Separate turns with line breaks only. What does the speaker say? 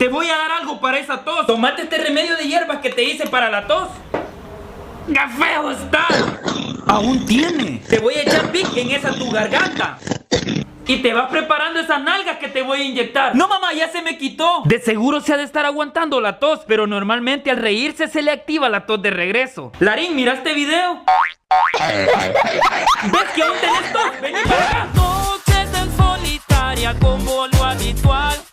Te voy a dar algo para esa tos. Tomate este remedio de hierbas que te hice para la tos. ¡Qué feo está! Aún tiene. Te voy a echar Vic en esa tu garganta. Y te vas preparando esas nalgas que te voy a inyectar. No, mamá, ya se me quitó. De seguro se ha de estar aguantando la tos, pero normalmente al reírse se le activa la tos de regreso. Larín, ¿mira este video? ¿Ves que aún tenés tos? Vení para acá.
Noches en solitaria como lo habitual.